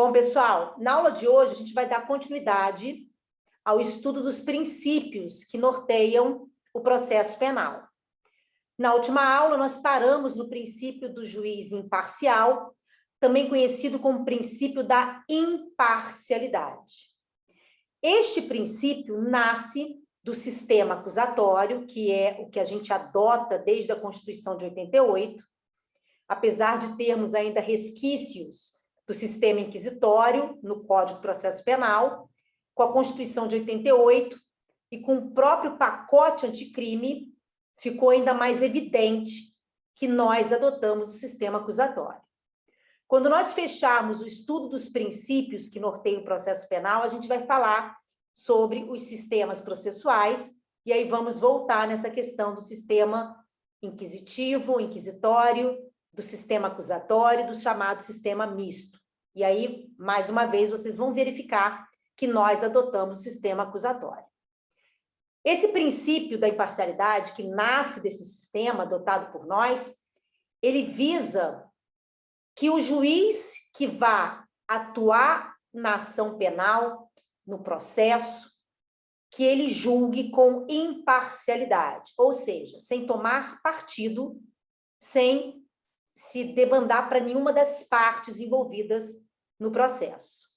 Bom, pessoal, na aula de hoje a gente vai dar continuidade ao estudo dos princípios que norteiam o processo penal. Na última aula, nós paramos no princípio do juiz imparcial, também conhecido como princípio da imparcialidade. Este princípio nasce do sistema acusatório, que é o que a gente adota desde a Constituição de 88, apesar de termos ainda resquícios do sistema inquisitório no Código de Processo Penal, com a Constituição de 88 e com o próprio pacote anticrime, ficou ainda mais evidente que nós adotamos o sistema acusatório. Quando nós fecharmos o estudo dos princípios que norteiam o processo penal, a gente vai falar sobre os sistemas processuais, e aí vamos voltar nessa questão do sistema inquisitivo, inquisitório, do sistema acusatório, do chamado sistema misto. E aí, mais uma vez, vocês vão verificar que nós adotamos o sistema acusatório. Esse princípio da imparcialidade, que nasce desse sistema adotado por nós, ele visa que o juiz que vá atuar na ação penal, no processo, que ele julgue com imparcialidade, ou seja, sem tomar partido, sem se debandar para nenhuma das partes envolvidas no processo.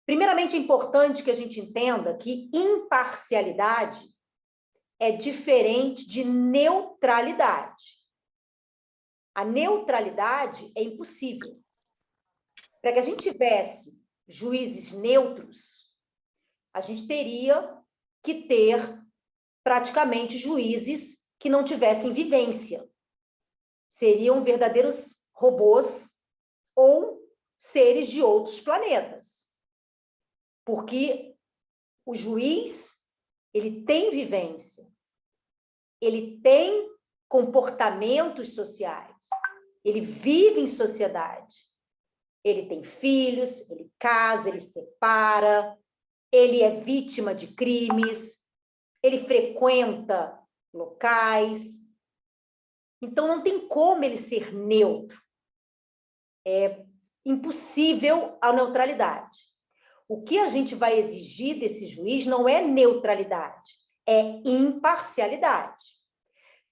Primeiramente, é importante que a gente entenda que imparcialidade é diferente de neutralidade. A neutralidade é impossível. Para que a gente tivesse juízes neutros, a gente teria que ter praticamente juízes que não tivessem vivência. Seriam verdadeiros robôs ou seres de outros planetas. Porque o juiz, ele tem vivência, ele tem comportamentos sociais, ele vive em sociedade, ele tem filhos, ele casa, ele separa, ele é vítima de crimes, ele frequenta locais. Então, não tem como ele ser neutro. É impossível a neutralidade. O que a gente vai exigir desse juiz não é neutralidade, é imparcialidade.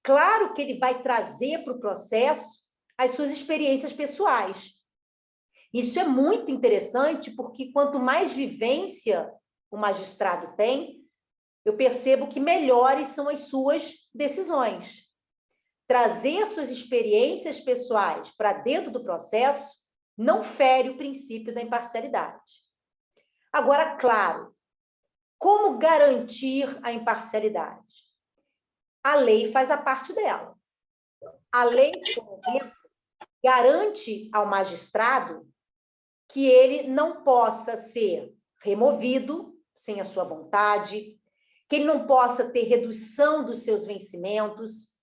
Claro que ele vai trazer para o processo as suas experiências pessoais. Isso é muito interessante, porque quanto mais vivência o magistrado tem, eu percebo que melhores são as suas decisões. Trazer suas experiências pessoais para dentro do processo não fere o princípio da imparcialidade. Agora, claro, como garantir a imparcialidade? A lei faz a parte dela. A lei, por exemplo, garante ao magistrado que ele não possa ser removido sem a sua vontade, que ele não possa ter redução dos seus vencimentos,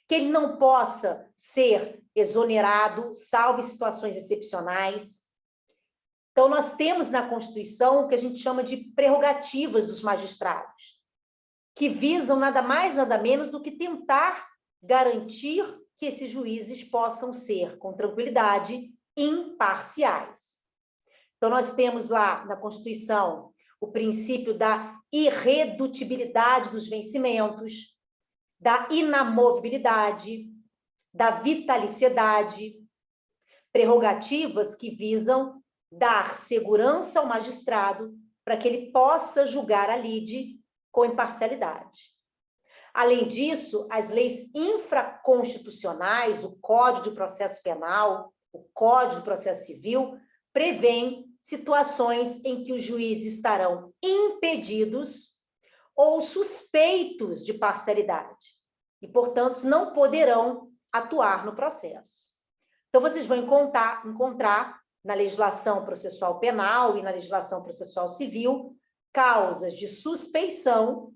que ele não possa ser exonerado, salvo em situações excepcionais. Então, nós temos na Constituição o que a gente chama de prerrogativas dos magistrados, que visam nada mais, nada menos do que tentar garantir que esses juízes possam ser, com tranquilidade, imparciais. Então, nós temos lá na Constituição o princípio da irredutibilidade dos vencimentos, da inamovibilidade, da vitaliciedade, prerrogativas que visam dar segurança ao magistrado para que ele possa julgar a lide com imparcialidade. Além disso, as leis infraconstitucionais, o Código de Processo Penal, o Código de Processo Civil, prevêem situações em que os juízes estarão impedidos ou suspeitos de parcialidade e, portanto, não poderão atuar no processo. Então, vocês vão encontrar na legislação processual penal e na legislação processual civil causas de suspeição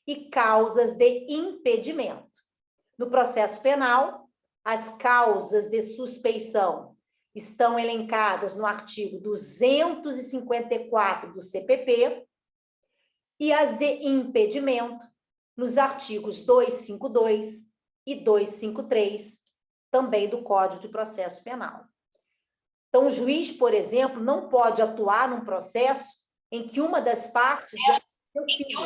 e causas de impedimento. No processo penal, as causas de suspeição estão elencadas no artigo 254 do CPP e as de impedimento nos artigos 252 e 253, também do Código de Processo Penal. Então, o juiz, por exemplo, não pode atuar num processo em que uma das partes é seu filho.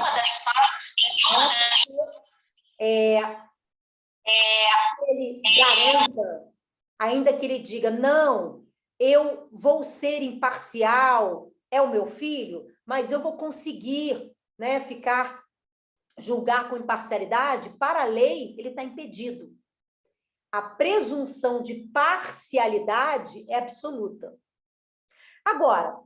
Ele garanta, ainda que ele diga, não, eu vou ser imparcial, é o meu filho, mas eu vou conseguir, né, julgar com imparcialidade, para a lei, ele está impedido. A presunção de parcialidade é absoluta. Agora,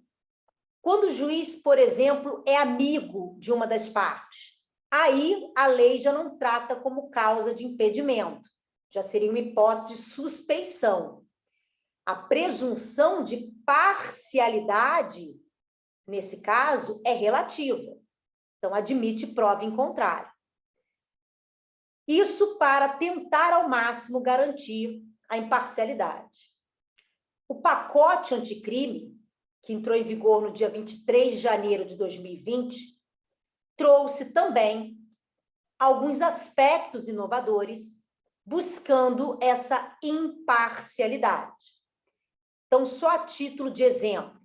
quando o juiz, por exemplo, é amigo de uma das partes, aí a lei já não trata como causa de impedimento, já seria uma hipótese de suspeição. A presunção de parcialidade, nesse caso, é relativa. Então, admite prova em contrário. Isso para tentar ao máximo garantir a imparcialidade. O pacote anticrime, que entrou em vigor no dia 23 de janeiro de 2020, trouxe também alguns aspectos inovadores, buscando essa imparcialidade. Então, só a título de exemplo,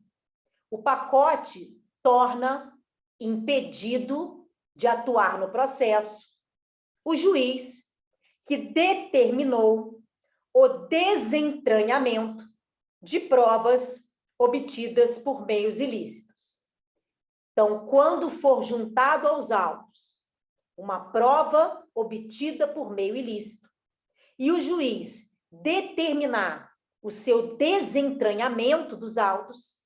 o pacote torna impedido de atuar no processo o juiz que determinou o desentranhamento de provas obtidas por meios ilícitos. Então, quando for juntado aos autos uma prova obtida por meio ilícito e o juiz determinar o seu desentranhamento dos autos,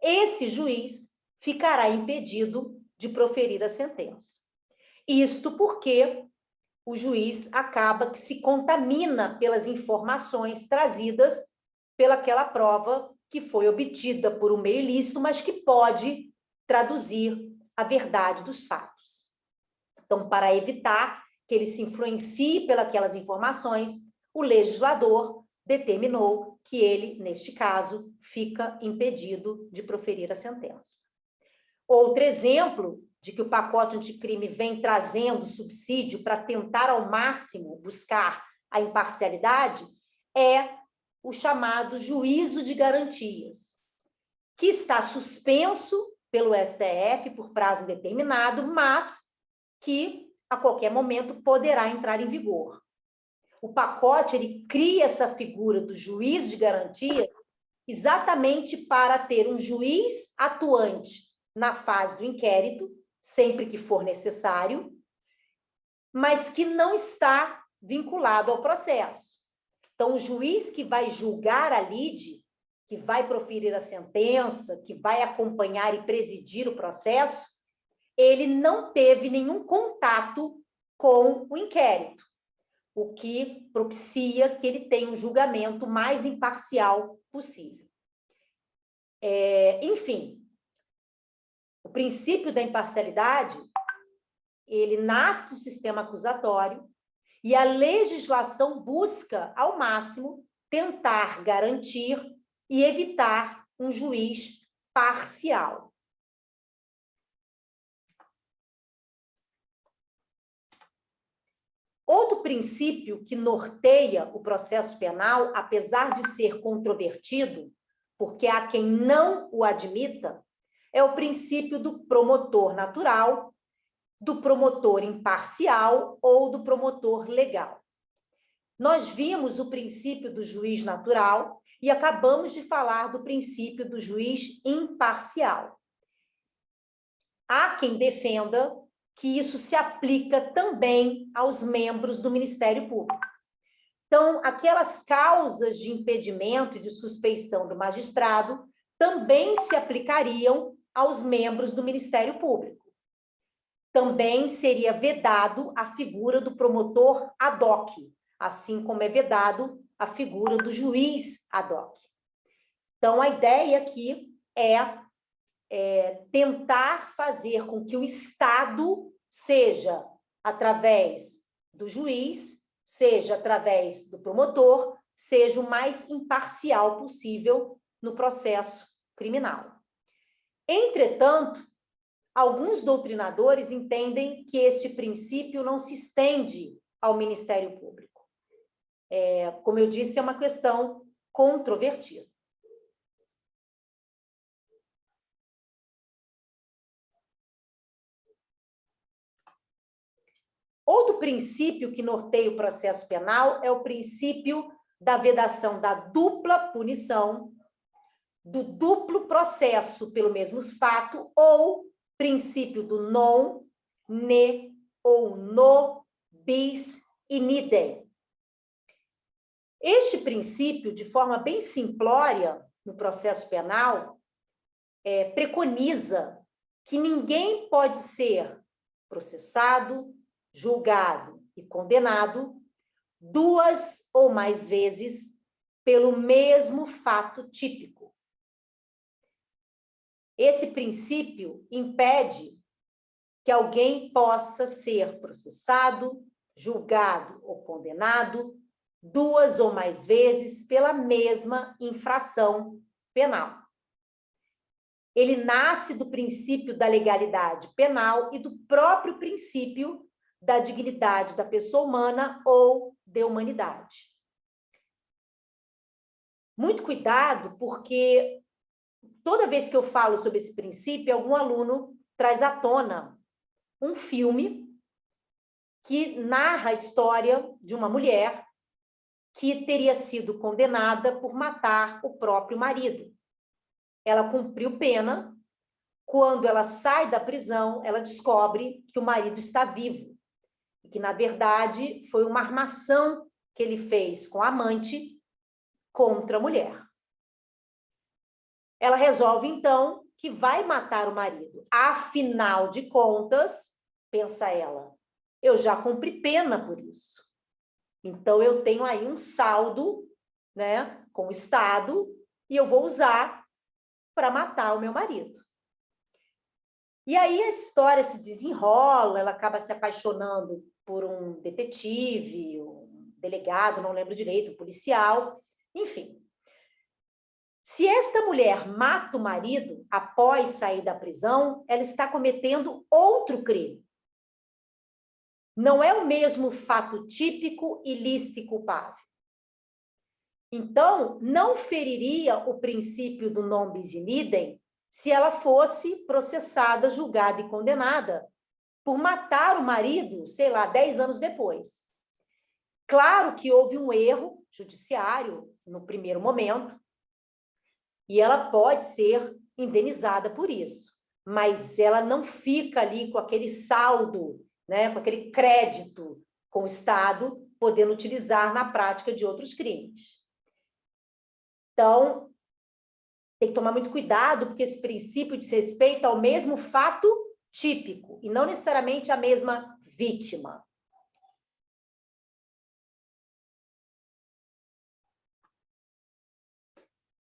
esse juiz ficará impedido de proferir a sentença. Isto porque o juiz acaba que se contamina pelas informações trazidas pelaquela prova que foi obtida por um meio ilícito, mas que pode traduzir a verdade dos fatos. Então, para evitar que ele se influencie pelas informações, o legislador determinou que ele, neste caso, fica impedido de proferir a sentença. Outro exemplo de que o pacote anticrime vem trazendo subsídio para tentar ao máximo buscar a imparcialidade é o chamado juízo de garantias, que está suspenso pelo STF por prazo indeterminado, mas que a qualquer momento poderá entrar em vigor. O pacote ele cria essa figura do juízo de garantia exatamente para ter um juiz atuante na fase do inquérito, sempre que for necessário, mas que não está vinculado ao processo. Então, o juiz que vai julgar a lide, que vai proferir a sentença, que vai acompanhar e presidir o processo, ele não teve nenhum contato com o inquérito, o que propicia que ele tenha um julgamento mais imparcial possível. Enfim, o princípio da imparcialidade, ele nasce do sistema acusatório e a legislação busca, ao máximo, tentar garantir e evitar um juiz parcial. Outro princípio que norteia o processo penal, apesar de ser controvertido, porque há quem não o admita, é o princípio do promotor natural, do promotor imparcial ou do promotor legal. Nós vimos o princípio do juiz natural e acabamos de falar do princípio do juiz imparcial. Há quem defenda que isso se aplica também aos membros do Ministério Público. Então, aquelas causas de impedimento e de suspeição do magistrado também se aplicariam aos membros do Ministério Público. Também seria vedado a figura do promotor ad hoc, assim como é vedado a figura do juiz ad hoc. Então, a ideia aqui é tentar fazer com que o Estado, seja através do juiz, seja através do promotor, seja o mais imparcial possível no processo criminal. Entretanto, alguns doutrinadores entendem que este princípio não se estende ao Ministério Público. Como eu disse, é uma questão controvertida. Outro princípio que norteia o processo penal é o princípio da vedação da dupla punição, do duplo processo pelo mesmo fato, ou princípio do non, ne ou no, bis in idem. Este princípio, de forma bem simplória, no processo penal, preconiza que ninguém pode ser processado, julgado e condenado 2 ou mais vezes pelo mesmo fato típico. Esse princípio impede que alguém possa ser processado, julgado ou condenado 2 ou mais vezes pela mesma infração penal. Ele nasce do princípio da legalidade penal e do próprio princípio da dignidade da pessoa humana ou de humanidade. Muito cuidado, porque toda vez que eu falo sobre esse princípio, algum aluno traz à tona um filme que narra a história de uma mulher que teria sido condenada por matar o próprio marido. Ela cumpriu pena. Quando ela sai da prisão, ela descobre que o marido está vivo. E que, na verdade, foi uma armação que ele fez com a amante contra a mulher. Ela resolve, então, que vai matar o marido. Afinal de contas, pensa ela, eu já cumpri pena por isso. Então, eu tenho aí um saldo, né, com o Estado e eu vou usar para matar o meu marido. E aí a história se desenrola, ela acaba se apaixonando por um detetive, um delegado, não lembro direito, um policial, enfim. Se esta mulher mata o marido após sair da prisão, ela está cometendo outro crime. Não é o mesmo fato típico, ilícito e culpável. Então, não feriria o princípio do non bis in idem se ela fosse processada, julgada e condenada por matar o marido, sei lá, 10 anos depois. Claro que houve um erro judiciário no primeiro momento, e ela pode ser indenizada por isso, mas ela não fica ali com aquele saldo, né, com aquele crédito com o Estado, podendo utilizar na prática de outros crimes. Então, tem que tomar muito cuidado, porque esse princípio diz respeito ao mesmo fato típico, e não necessariamente a mesma vítima.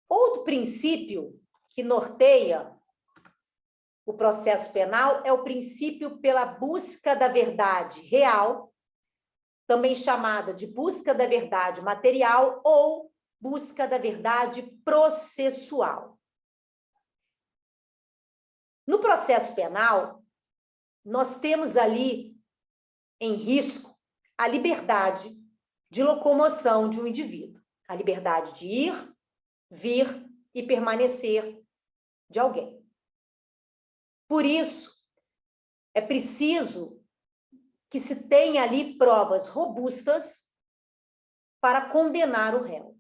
Outro princípio que norteia o processo penal é o princípio pela busca da verdade real, também chamada de busca da verdade material ou busca da verdade processual. No processo penal, nós temos ali em risco a liberdade de locomoção de um indivíduo, a liberdade de ir, vir e permanecer de alguém. Por isso, é preciso que se tenha ali provas robustas para condenar o réu.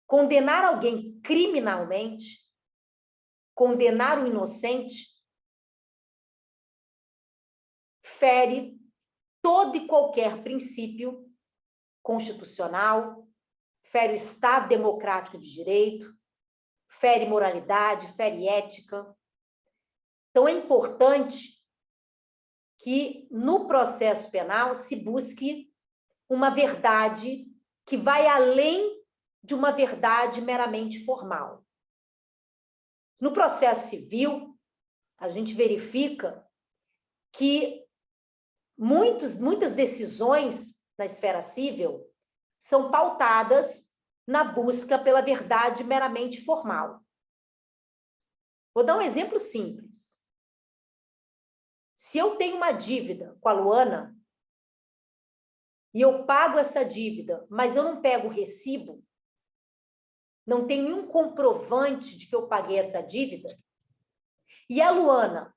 Condenar alguém criminalmente, condenar o inocente, fere todo e qualquer princípio constitucional, fere o Estado democrático de direito, fere moralidade, fere ética. Então, é importante que no processo penal se busque uma verdade que vai além de uma verdade meramente formal. No processo civil, a gente verifica que muitas decisões na esfera civil são pautadas na busca pela verdade meramente formal. Vou dar um exemplo simples. Se eu tenho uma dívida com a Luana e eu pago essa dívida, mas eu não pego o recibo, não tem nenhum comprovante de que eu paguei essa dívida, e a Luana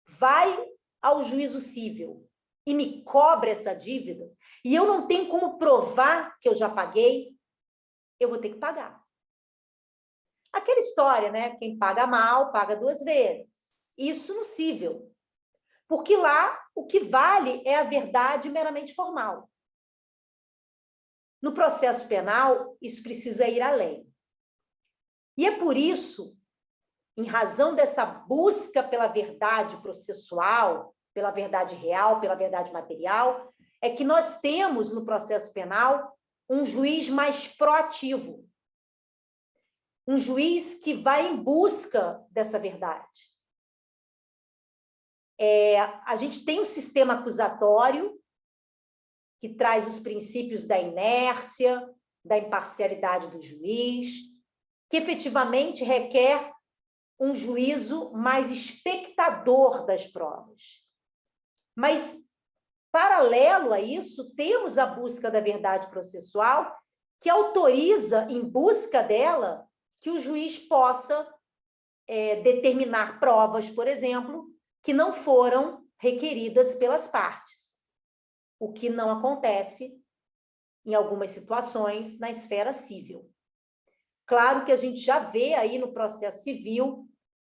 vai ao juízo civil e me cobra essa dívida, e eu não tenho como provar que eu já paguei, eu vou ter que pagar. Aquela história, né? Quem paga mal, paga duas vezes. Isso no cível. Porque lá o que vale é a verdade meramente formal. No processo penal, isso precisa ir além. E é por isso, em razão dessa busca pela verdade processual, pela verdade real, pela verdade material, é que nós temos no processo penal um juiz mais proativo. Um juiz que vai em busca dessa verdade. A gente tem um sistema acusatório que traz os princípios da inércia, da imparcialidade do juiz, que efetivamente requer um juízo mais espectador das provas. Mas, paralelo a isso, temos a busca da verdade processual, que autoriza, em busca dela, que o juiz possa determinar provas, por exemplo, que não foram requeridas pelas partes, o que não acontece em algumas situações na esfera civil. Claro que a gente já vê aí no processo civil,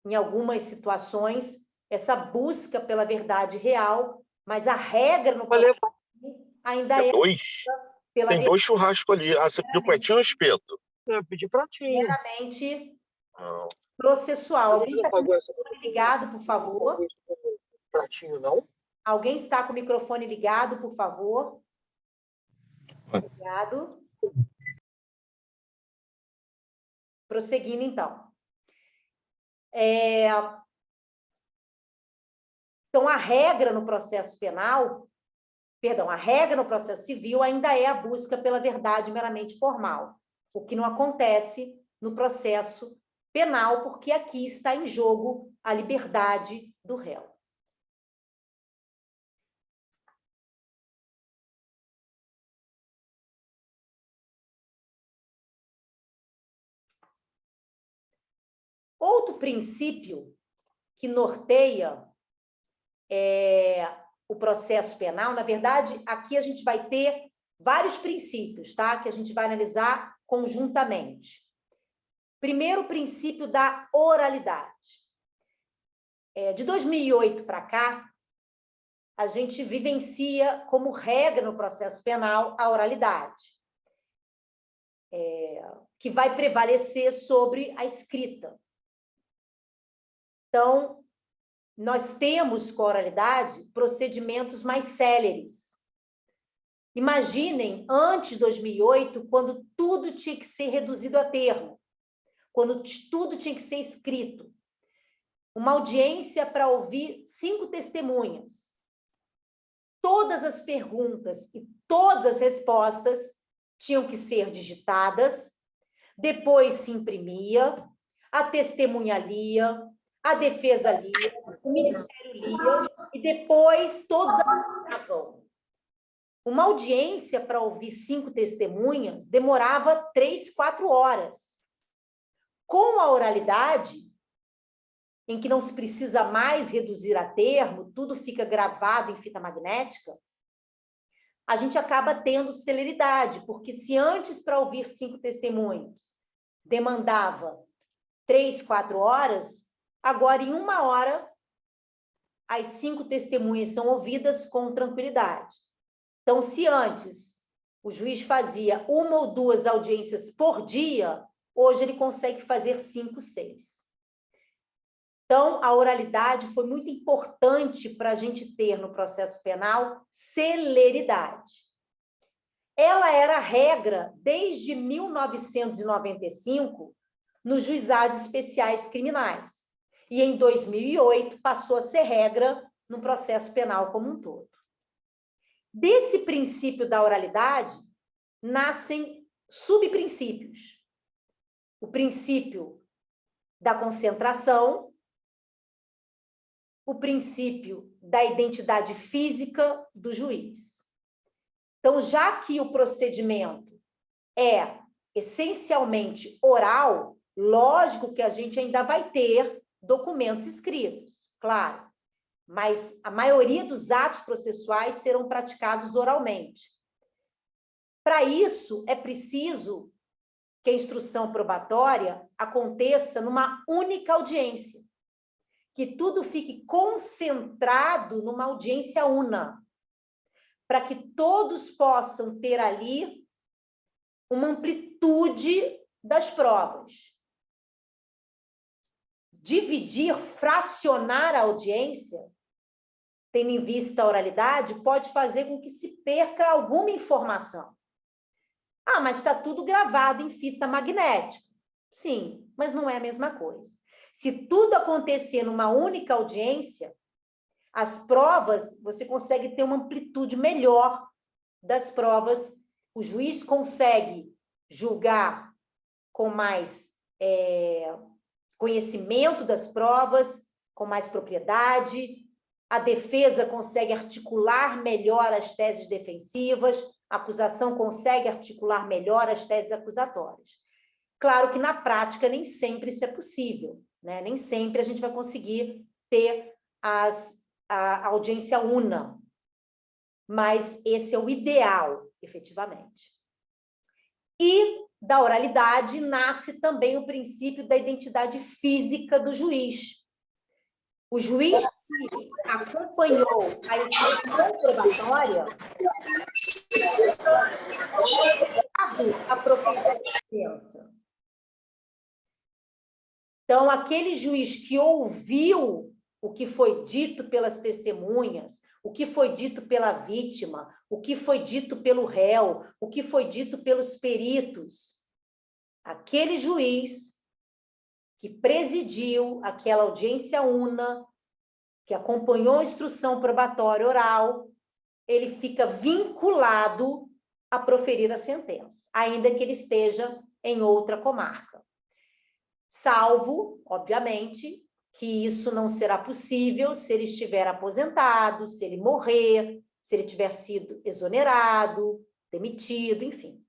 em algumas situações, essa busca pela verdade real, mas a regra no processo ainda é pela tem 2 churrascos ali. Ah, você pediu pratinho ou espeto? Eu pedi pratinho. Meramente processual. Alguém está com o microfone ligado, por favor? Pratinho, não? Alguém está com o microfone ligado, por favor? Obrigado. Prosseguindo, então. Então, a regra no processo penal, perdão, a regra no processo civil ainda é a busca pela verdade meramente formal, o que não acontece no processo penal, porque aqui está em jogo a liberdade do réu. Outro princípio que norteia o processo penal, na verdade, aqui a gente vai ter vários princípios, tá? Que a gente vai analisar conjuntamente. Primeiro, o princípio da oralidade. De 2008 para cá, a gente vivencia como regra no processo penal a oralidade, que vai prevalecer sobre a escrita. Então, nós temos com a oralidade procedimentos mais céleres. Imaginem, antes de 2008, quando tudo tinha que ser reduzido a termo, quando tudo tinha que ser escrito. Uma audiência para ouvir 5 testemunhas. Todas as perguntas e todas as respostas tinham que ser digitadas, depois se imprimia, a testemunha lia, a defesa lia, o Ministério lia, e depois todos assinavam. Uma audiência para ouvir 5 testemunhas demorava 3, 4 horas. Com a oralidade, em que não se precisa mais reduzir a termo, tudo fica gravado em fita magnética, a gente acaba tendo celeridade, porque se antes para ouvir 5 testemunhas demandava 3, 4 horas, agora em 1 hora as 5 testemunhas são ouvidas com tranquilidade. Então, se antes o juiz fazia 1 ou 2 audiências por dia, hoje ele consegue fazer 5, 6. Então, a oralidade foi muito importante para a gente ter no processo penal celeridade. Ela era a regra desde 1995 nos juizados especiais criminais. E em 2008 passou a ser regra no processo penal como um todo. Desse princípio da oralidade nascem subprincípios. O princípio da concentração, o princípio da identidade física do juiz. Então, já que o procedimento é essencialmente oral, lógico que a gente ainda vai ter documentos escritos, claro, mas a maioria dos atos processuais serão praticados oralmente. Para isso, é preciso que a instrução probatória aconteça numa única audiência, que tudo fique concentrado numa audiência una, para que todos possam ter ali uma amplitude das provas. Dividir, fracionar a audiência, tendo em vista a oralidade, pode fazer com que se perca alguma informação. Ah, mas está tudo gravado em fita magnética. Sim, mas não é a mesma coisa. Se tudo acontecer numa única audiência, as provas, você consegue ter uma amplitude melhor das provas, o juiz consegue julgar com mais conhecimento das provas, com mais propriedade, a defesa consegue articular melhor as teses defensivas, a acusação consegue articular melhor as teses acusatórias. Claro que na prática nem sempre isso é possível, né? Nem sempre a gente vai conseguir ter a audiência una, mas esse é o ideal, efetivamente. E da oralidade nasce também o princípio da identidade física do juiz. O juiz que acompanhou a instrução probatória a proferir a sentença. Então, aquele juiz que ouviu o que foi dito pelas testemunhas, o que foi dito pela vítima, o que foi dito pelo réu, o que foi dito pelos peritos, aquele juiz que presidiu aquela audiência una, que acompanhou a instrução probatória oral, ele fica vinculado a proferir a sentença, ainda que ele esteja em outra comarca. Salvo, obviamente, que isso não será possível se ele estiver aposentado, se ele morrer, se ele tiver sido exonerado, demitido, enfim.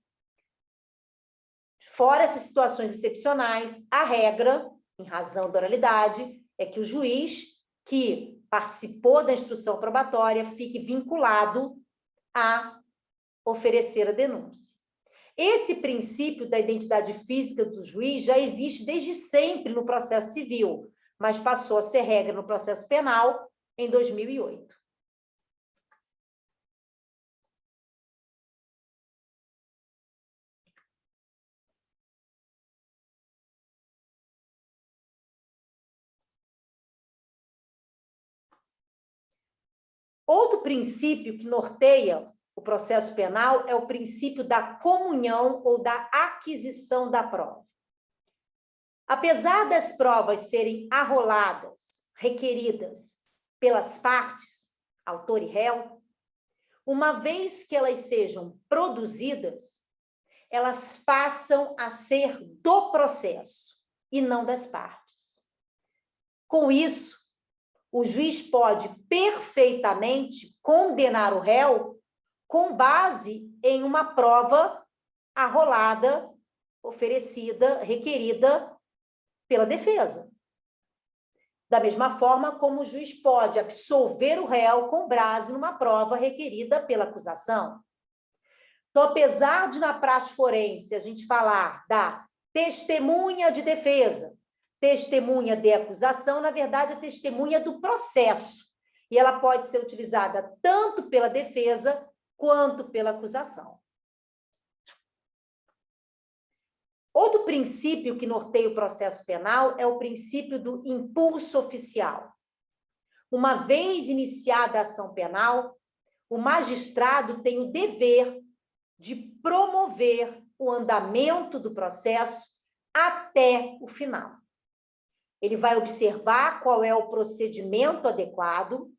Fora essas situações excepcionais, a regra, em razão da oralidade, é que o juiz que participou da instrução probatória fique vinculado a oferecer a denúncia. Esse princípio da identidade física do juiz já existe desde sempre no processo civil, mas passou a ser regra no processo penal em 2008. Outro princípio que norteia o processo penal é o princípio da comunhão ou da aquisição da prova. Apesar das provas serem arroladas, requeridas pelas partes, autor e réu, uma vez que elas sejam produzidas, elas passam a ser do processo e não das partes. Com isso, o juiz pode perfeitamente condenar o réu com base em uma prova arrolada, oferecida, requerida pela defesa. Da mesma forma como o juiz pode absolver o réu com base numa prova requerida pela acusação. Então, apesar de na prática forense a gente falar da testemunha de defesa, testemunha de acusação, na verdade, é testemunha do processo. E ela pode ser utilizada tanto pela defesa quanto pela acusação. Outro princípio que norteia o processo penal é o princípio do impulso oficial. Uma vez iniciada a ação penal, o magistrado tem o dever de promover o andamento do processo até o final. Ele vai observar qual é o procedimento adequado,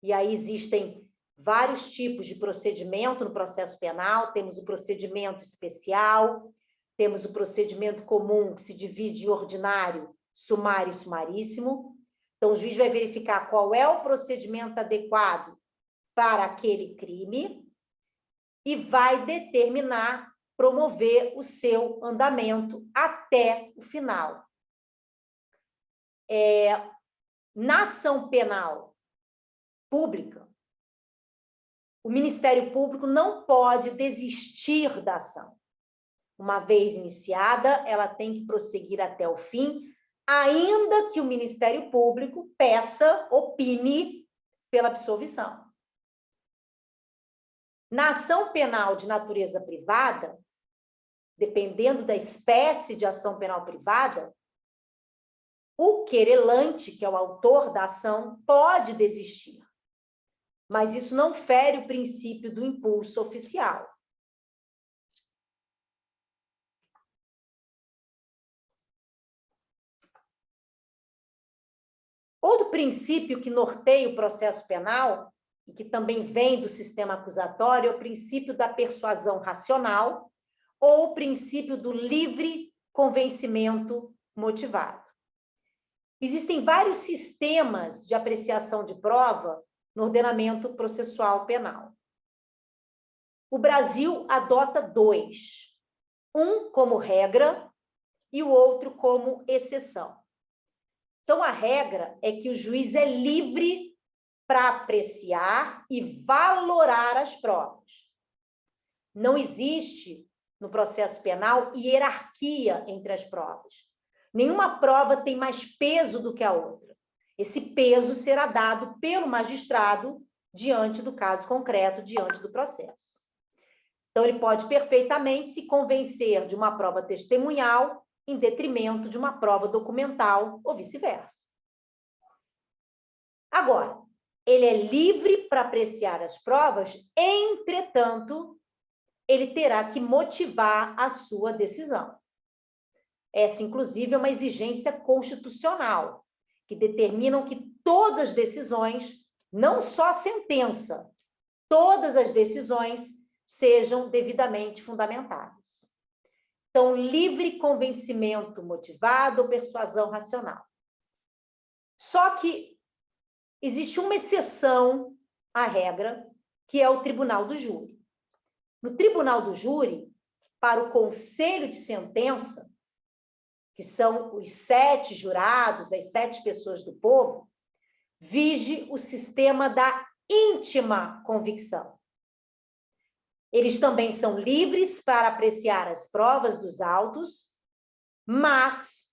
e aí existem vários tipos de procedimento no processo penal. Temos o procedimento especial, temos o procedimento comum, que se divide em ordinário, sumário e sumaríssimo. Então, o juiz vai verificar qual é o procedimento adequado para aquele crime e vai determinar, promover o seu andamento até o final. Na ação penal, pública, o Ministério Público não pode desistir da ação. Uma vez iniciada, ela tem que prosseguir até o fim, ainda que o Ministério Público peça, opine pela absolvição. Na ação penal de natureza privada, dependendo da espécie de ação penal privada, o querelante, que é o autor da ação, pode desistir. Mas isso não fere o princípio do impulso oficial. Outro princípio que norteia o processo penal, e que também vem do sistema acusatório, é o princípio da persuasão racional ou o princípio do livre convencimento motivado. Existem vários sistemas de apreciação de prova no ordenamento processual penal. O Brasil adota dois, um como regra e o outro como exceção. Então, a regra é que o juiz é livre para apreciar e valorar as provas. Não existe, no processo penal, hierarquia entre as provas. Nenhuma prova tem mais peso do que a outra. Esse peso será dado pelo magistrado diante do caso concreto, diante do processo. Então, ele pode perfeitamente se convencer de uma prova testemunhal em detrimento de uma prova documental ou vice-versa. Agora, ele é livre para apreciar as provas, entretanto, ele terá que motivar a sua decisão. Essa, inclusive, é uma exigência constitucional, que determinam que todas as decisões, não só a sentença, todas as decisões sejam devidamente fundamentadas. Então, livre convencimento motivado ou persuasão racional. Só que existe uma exceção à regra, que é o tribunal do júri. No tribunal do júri, para o conselho de sentença, que são os 7 jurados, as 7 pessoas do povo, vige o sistema da íntima convicção. Eles também são livres para apreciar as provas dos autos, mas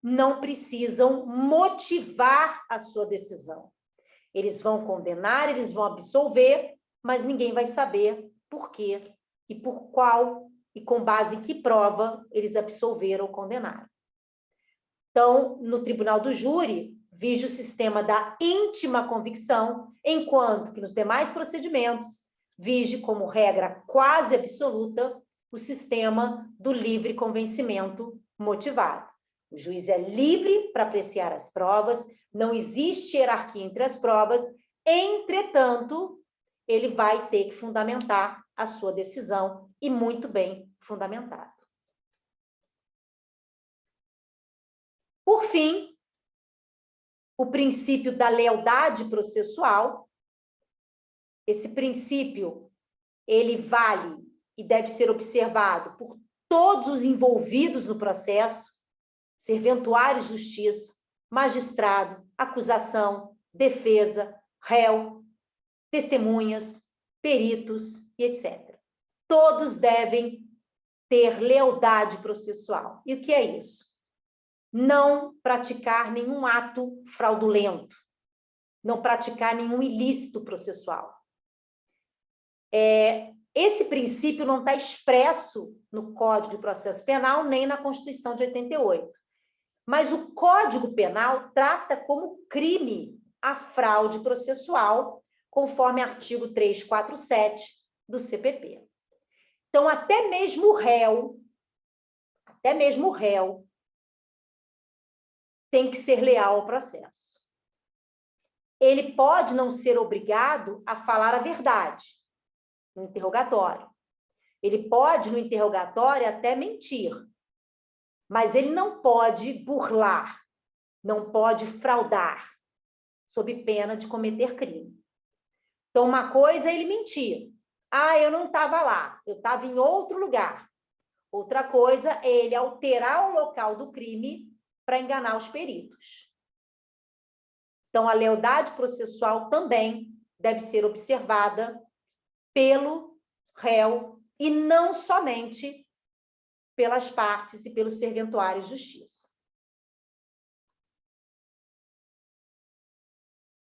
não precisam motivar a sua decisão. Eles vão condenar, eles vão absolver, mas ninguém vai saber por quê e por qual e com base em que prova eles absolveram ou condenaram. Então, no tribunal do júri, vige o sistema da íntima convicção, enquanto que nos demais procedimentos vige como regra quase absoluta o sistema do livre convencimento motivado. O juiz é livre para apreciar as provas, não existe hierarquia entre as provas, entretanto, ele vai ter que fundamentar a sua decisão, e muito bem fundamentado. Por fim, o princípio da lealdade processual. Esse princípio, ele vale e deve ser observado por todos os envolvidos no processo, serventuário de justiça, magistrado, acusação, defesa, réu, testemunhas, peritos e etc. Todos devem ter lealdade processual. E o que é isso? Não praticar nenhum ato fraudulento, não praticar nenhum ilícito processual. Esse princípio não está expresso no Código de Processo Penal nem na Constituição de 88. Mas o Código Penal trata como crime a fraude processual, conforme artigo 347 do CPP. Então, até mesmo o réu tem que ser leal ao processo. Ele pode não ser obrigado a falar a verdade no interrogatório. Ele pode, no interrogatório, até mentir, mas ele não pode burlar, não pode fraudar, sob pena de cometer crime. Então, uma coisa é ele mentir. Ah, eu não estava lá, eu estava em outro lugar. Outra coisa é ele alterar o local do crime para enganar os peritos. Então, a lealdade processual também deve ser observada pelo réu e não somente pelas partes e pelos serventuários de justiça.